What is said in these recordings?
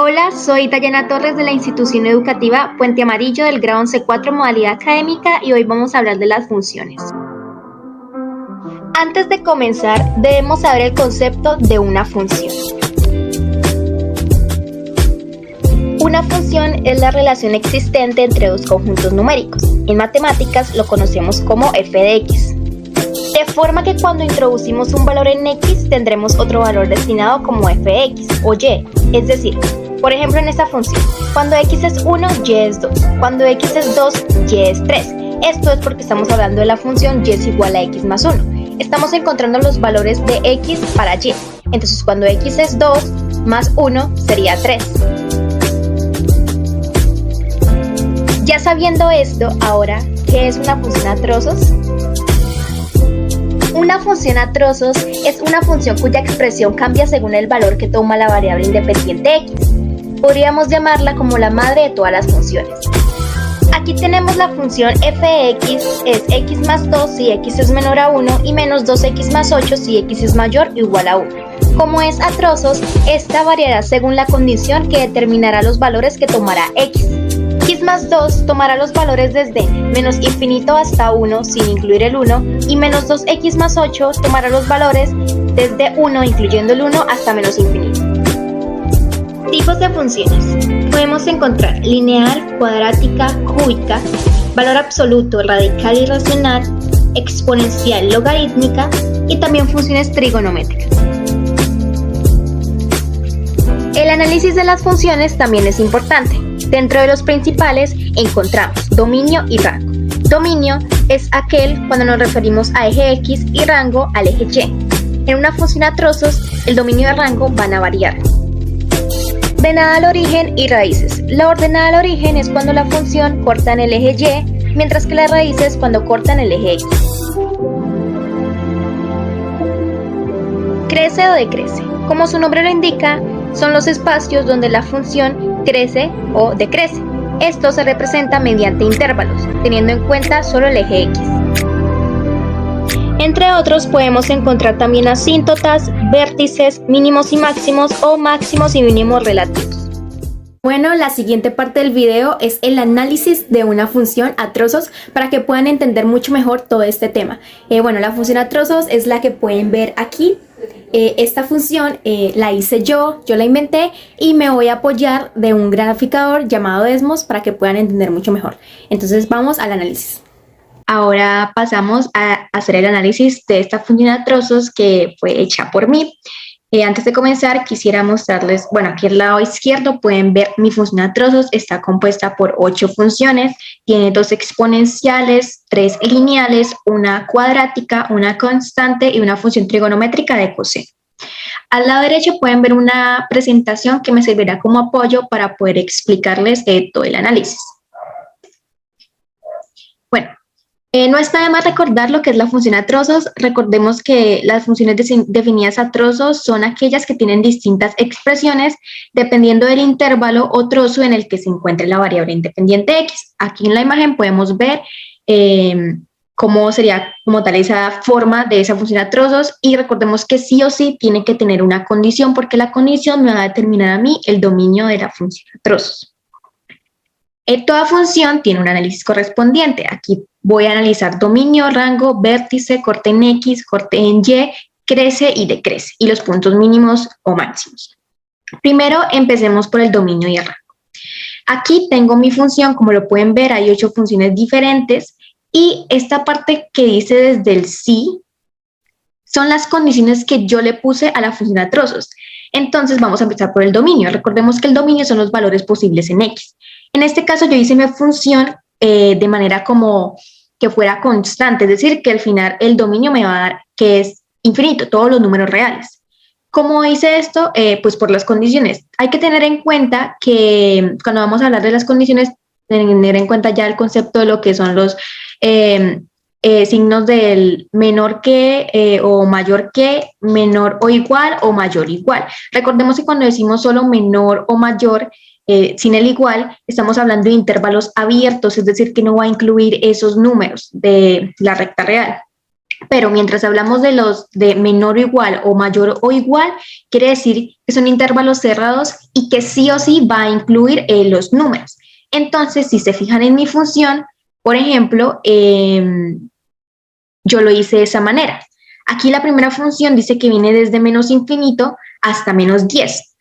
Hola, soy Dayana Torres de la institución educativa Puente Amarillo del grado 11-4 modalidad académica y hoy vamos a hablar de las funciones. Antes de comenzar, debemos saber el concepto de una función. Una función es la relación existente entre dos conjuntos numéricos. En matemáticas lo conocemos como f de x. De forma que cuando introducimos un valor en x, tendremos otro valor destinado como f de x o y. Es decir, por ejemplo en esta función, cuando x es 1, y es 2. Cuando x es 2, y es 3. Esto es porque estamos hablando de la función y es igual a x más 1. Estamos encontrando los valores de x para y. Entonces cuando x es 2 más 1 sería 3. Ya sabiendo esto, ahora, ¿qué es una función a trozos? Una función a trozos es una función cuya expresión cambia según el valor que toma la variable independiente x. Podríamos llamarla como la madre de todas las funciones. Aquí tenemos la función f de x es x más 2 si x es menor a 1 y menos 2x más 8 si x es mayor o igual a 1. Como es a trozos, esta variará según la condición que determinará los valores que tomará x. X más 2 tomará los valores desde menos infinito hasta 1 sin incluir el 1 y menos 2x más 8 tomará los valores desde 1 incluyendo el 1 hasta menos infinito. Tipos de funciones. Podemos encontrar lineal, cuadrática, cúbica, valor absoluto, radical y racional, exponencial, logarítmica y también funciones trigonométricas. El análisis de las funciones también es importante. Dentro de los principales encontramos dominio y rango. Dominio es aquel cuando nos referimos a eje X y rango al eje Y. En una función a trozos, el dominio y el rango van a variar. Ordenada al origen y raíces. La ordenada al origen es cuando la función corta en el eje Y, mientras que la raíz es cuando corta en el eje X. Crece o decrece. Como su nombre lo indica, son los espacios donde la función crece o decrece. Esto se representa mediante intervalos, teniendo en cuenta solo el eje X. Entre otros podemos encontrar también asíntotas, vértices, mínimos y máximos o máximos y mínimos relativos. Bueno, la siguiente parte del video es el análisis de una función a trozos para que puedan entender mucho mejor todo este tema. Bueno, la función a trozos es la que pueden ver aquí. Esta función la hice yo la inventé y me voy a apoyar de un graficador llamado Desmos para que puedan entender mucho mejor. Entonces vamos al análisis. Ahora pasamos a hacer el análisis de esta función a trozos que fue hecha por mí. Antes de comenzar quisiera mostrarles, bueno, aquí al lado izquierdo pueden ver mi función a trozos, está compuesta por 8 funciones, tiene 2 exponenciales, 3 lineales, una cuadrática, una constante y una función trigonométrica de coseno. Al lado derecho pueden ver una presentación que me servirá como apoyo para poder explicarles todo el análisis. Bueno. No está de más recordar lo que es la función a trozos. Recordemos que las funciones definidas a trozos son aquellas que tienen distintas expresiones dependiendo del intervalo o trozo en el que se encuentre la variable independiente x. Aquí en la imagen podemos ver cómo sería como tal esa forma de esa función a trozos y recordemos que sí o sí tiene que tener una condición porque la condición me va a determinar a mí el dominio de la función a trozos. Toda función tiene un análisis correspondiente. Aquí voy a analizar dominio, rango, vértice, corte en X, corte en Y, crece y decrece, y los puntos mínimos o máximos. Primero empecemos por el dominio y el rango. Aquí tengo mi función, como lo pueden ver, hay 8 funciones diferentes, y esta parte que dice desde el sí, son las condiciones que yo le puse a la función a trozos. Entonces vamos a empezar por el dominio. Recordemos que el dominio son los valores posibles en X. En este caso yo hice mi función de manera como que fuera constante, es decir, que al final el dominio me va a dar que es infinito, todos los números reales. ¿Cómo hice esto? Pues por las condiciones. Hay que tener en cuenta que cuando vamos a hablar de las condiciones, tener en cuenta ya el concepto de lo que son los signos del menor que o mayor que, menor o igual o mayor igual. Recordemos que cuando decimos solo menor o mayor, sin el igual, estamos hablando de intervalos abiertos, es decir, que no va a incluir esos números de la recta real. Pero mientras hablamos de los de menor o igual o mayor o igual, quiere decir que son intervalos cerrados y que sí o sí va a incluir los números. Entonces, si se fijan en mi función, por ejemplo, yo lo hice de esa manera. Aquí la primera función dice que viene desde menos infinito hasta menos 10.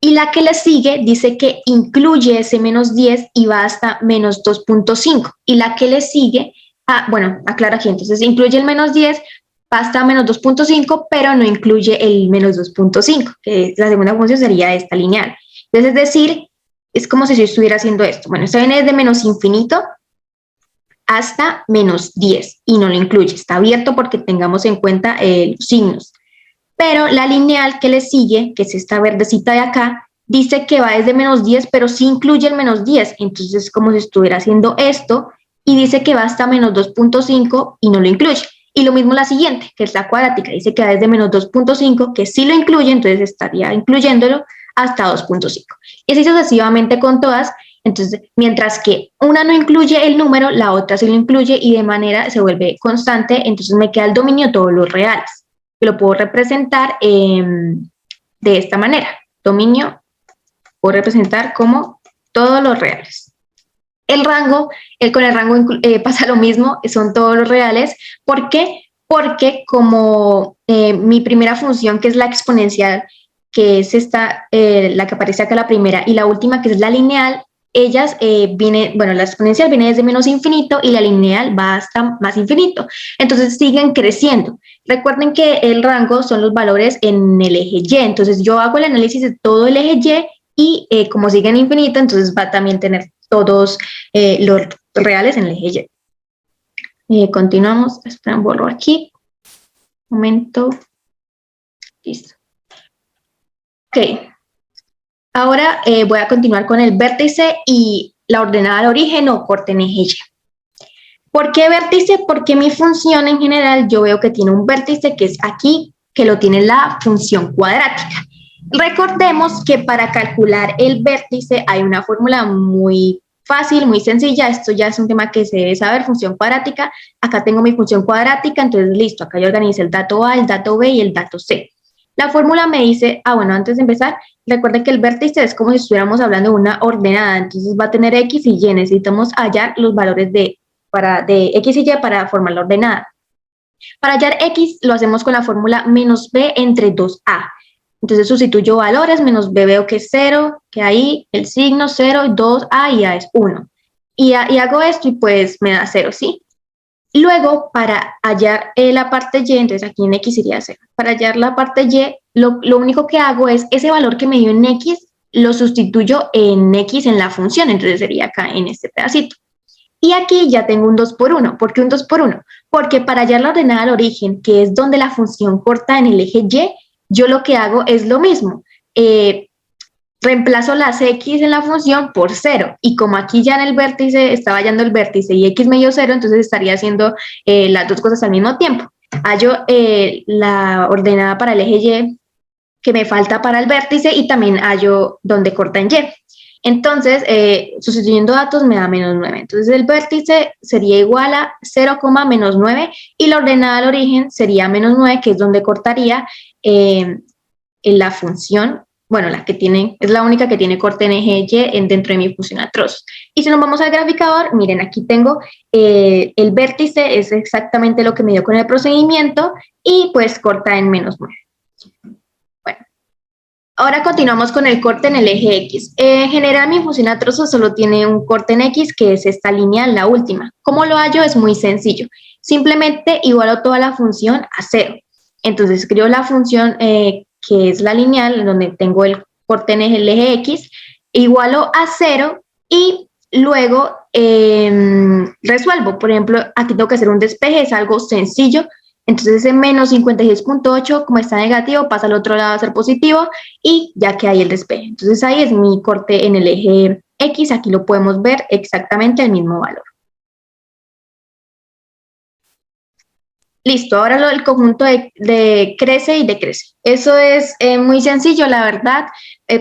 Y la que le sigue dice que incluye ese menos 10 y va hasta menos 2.5. Y la que le sigue, bueno, aclaro aquí, entonces incluye el menos 10, va hasta menos 2.5, pero no incluye el menos 2.5, que la segunda función sería esta lineal. Entonces, es decir, es como si yo estuviera haciendo esto. Bueno, esto viene desde menos infinito hasta menos 10 y no lo incluye. Está abierto porque tengamos en cuenta los signos. Pero la lineal que le sigue, que es esta verdecita de acá, dice que va desde menos 10, pero sí incluye el menos 10. Entonces es como si estuviera haciendo esto y dice que va hasta menos 2.5 y no lo incluye. Y lo mismo la siguiente, que es la cuadrática, dice que va desde menos 2.5, que sí lo incluye, entonces estaría incluyéndolo hasta 2.5. Y así sucesivamente con todas. Entonces, mientras que una no incluye el número, la otra sí lo incluye y de manera se vuelve constante, entonces me queda el dominio de todos los reales. Que lo puedo representar de esta manera. Dominio puedo representar como todos los reales. El rango, con el rango pasa lo mismo, son todos los reales. ¿Por qué? Porque como mi primera función, que es la exponencial, que es esta, la que aparece acá la primera, y la última, que es la lineal, ellas la exponencial viene desde menos infinito y la lineal va hasta más infinito. Entonces siguen creciendo. Recuerden que el rango son los valores en el eje Y. Entonces yo hago el análisis de todo el eje Y y como sigue en infinito, entonces va a también tener todos los reales en el eje Y. Continuamos. Esperen, borro aquí. Un momento. Listo. Ok. Ahora voy a continuar con el vértice y la ordenada al origen o corte en eje Y. ¿Por qué vértice? Porque mi función en general yo veo que tiene un vértice que es aquí, que lo tiene la función cuadrática. Recordemos que para calcular el vértice hay una fórmula muy fácil, muy sencilla. Esto ya es un tema que se debe saber, función cuadrática. Acá tengo mi función cuadrática, entonces listo, acá yo organicé el dato A, el dato B y el dato C. La fórmula me dice, bueno, antes de empezar, recuerden que el vértice es como si estuviéramos hablando de una ordenada, entonces va a tener X y Y, necesitamos hallar los valores de X y Y para formar la ordenada. Para hallar X lo hacemos con la fórmula menos B entre 2A. Entonces sustituyo valores, menos B veo que es 0, que ahí el signo 0, 2A y A es 1. Y hago esto y pues me da 0, ¿sí? Luego, para hallar la parte Y, entonces aquí en X sería 0. Para hallar la parte Y, lo único que hago es ese valor que me dio en X, lo sustituyo en X en la función, entonces sería acá en este pedacito. Y aquí ya tengo un 2 por 1. ¿Por qué un 2 por 1? Porque para hallar la ordenada al origen, que es donde la función corta en el eje Y, yo lo que hago es lo mismo. Reemplazo las X en la función por 0. Y como aquí ya en el vértice estaba hallando el vértice y X me dio 0, entonces estaría haciendo las dos cosas al mismo tiempo. Hallo la ordenada para el eje Y que me falta para el vértice y también hallo donde corta en Y. Entonces, sustituyendo datos me da menos 9. Entonces, el vértice sería igual a 0, menos 9 y la ordenada al origen sería menos 9, que es donde cortaría en la función, bueno, la que tiene, es la única que tiene corte en eje Y dentro de mi función a trozos. Y si nos vamos al graficador, miren, aquí tengo el vértice, es exactamente lo que me dio con el procedimiento y pues corta en menos 9. Ahora continuamos con el corte en el eje X. En general, mi función a trozos solo tiene un corte en X, que es esta lineal, la última. ¿Cómo lo hallo? Es muy sencillo. Simplemente igualo toda la función a 0. Entonces, escribo la función que es la lineal, donde tengo el corte en el eje X, igualo a 0 y luego resuelvo. Por ejemplo, aquí tengo que hacer un despeje, es algo sencillo. Entonces ese menos 56.8, como está negativo, pasa al otro lado a ser positivo y ya que hay el despeje. Entonces ahí es mi corte en el eje X, aquí lo podemos ver exactamente el mismo valor. Listo, ahora lo del conjunto de crece y decrece. Eso es muy sencillo, la verdad.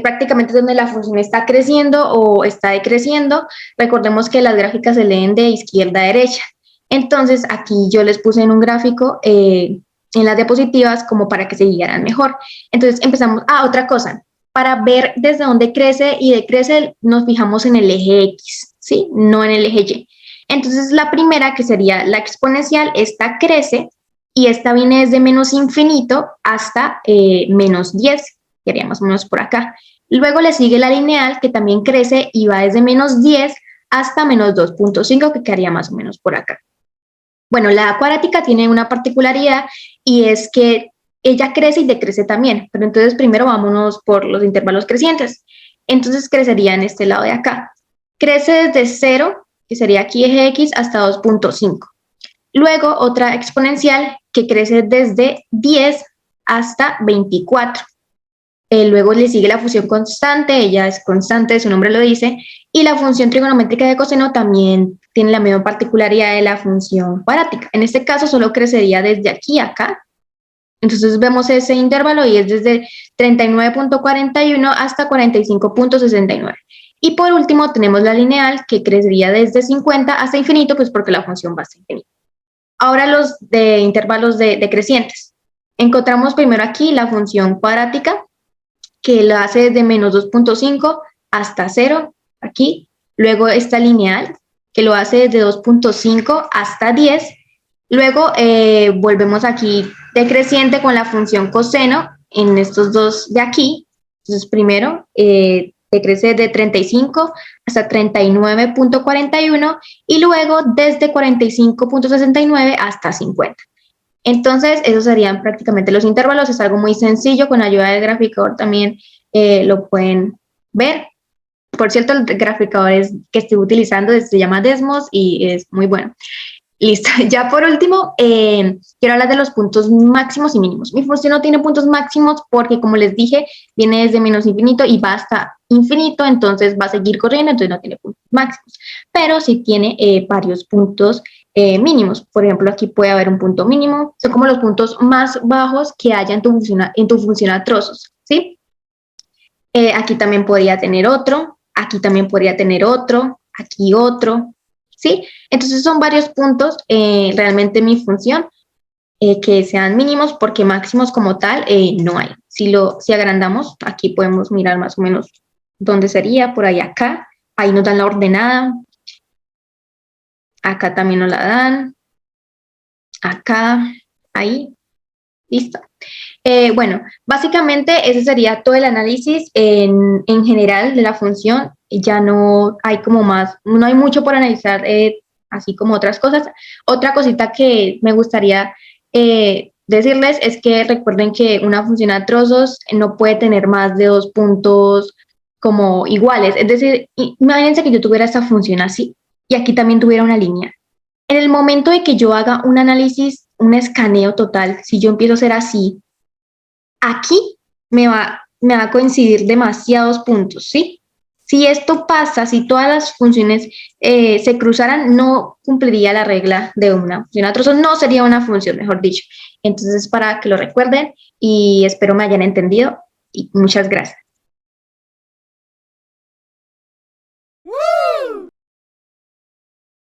Prácticamente es donde la función está creciendo o está decreciendo. Recordemos que las gráficas se leen de izquierda a derecha. Entonces, aquí yo les puse en un gráfico en las diapositivas como para que se guiaran mejor. Entonces, empezamos. Otra cosa. Para ver desde dónde crece y decrece, nos fijamos en el eje X, ¿sí? No en el eje Y. Entonces, la primera, que sería la exponencial, esta crece y esta viene desde menos infinito hasta menos 10, que haría más o menos por acá. Luego le sigue la lineal, que también crece y va desde menos 10 hasta menos 2.5, que quedaría más o menos por acá. Bueno, la cuadrática tiene una particularidad y es que ella crece y decrece también, pero entonces primero vámonos por los intervalos crecientes. Entonces crecería en este lado de acá. Crece desde 0, que sería aquí eje X, hasta 2.5. Luego otra exponencial que crece desde 10 hasta 24. Luego le sigue la función constante, ella es constante, su nombre lo dice, y la función trigonométrica de coseno también tiene la misma particularidad de la función cuadrática. En este caso solo crecería desde aquí a acá. Entonces vemos ese intervalo y es desde 39.41 hasta 45.69. Y por último tenemos la lineal que crecería desde 50 hasta infinito, pues porque la función va hasta infinito. Ahora los de intervalos decrecientes. Encontramos primero aquí la función cuadrática, que lo hace desde menos 2.5 hasta 0, aquí. Luego esta lineal, que lo hace desde 2.5 hasta 10. Luego volvemos aquí decreciente con la función coseno en estos dos de aquí. Entonces primero decrece de 35 hasta 39.41 y luego desde 45.69 hasta 50. Entonces, esos serían prácticamente los intervalos. Es algo muy sencillo, con ayuda del graficador también lo pueden ver. Por cierto, el graficador que estoy utilizando se llama Desmos y es muy bueno. Listo. Ya por último, quiero hablar de los puntos máximos y mínimos. Mi función no tiene puntos máximos porque, como les dije, viene desde menos infinito y va hasta infinito, entonces va a seguir corriendo, entonces no tiene puntos máximos. Pero sí tiene varios puntos mínimos. Por ejemplo, aquí puede haber un punto mínimo. Son como los puntos más bajos que haya en tu función a trozos, ¿sí? Aquí también podría tener otro, aquí también podría tener otro, aquí otro, ¿sí? Entonces son varios puntos realmente mi función que sean mínimos porque máximos como tal no hay. Si agrandamos, aquí podemos mirar más o menos dónde sería, por ahí acá. Ahí nos dan la ordenada. Acá también nos la dan. Acá, ahí. Listo. Bueno, básicamente ese sería todo el análisis en general de la función. Ya no hay como más, no hay mucho por analizar, así como otras cosas. Otra cosita que me gustaría decirles es que recuerden que una función a trozos no puede tener más de 2 puntos como iguales. Es decir, imagínense que yo tuviera esta función así y aquí también tuviera una línea. En el momento de que yo haga un análisis, un escaneo total, si yo empiezo a hacer así, aquí me va a coincidir demasiados puntos, ¿sí? Si esto pasa, si todas las funciones se cruzaran, no cumpliría la regla de una función a trozos, no sería una función, mejor dicho. Entonces, para que lo recuerden y espero me hayan entendido y muchas gracias.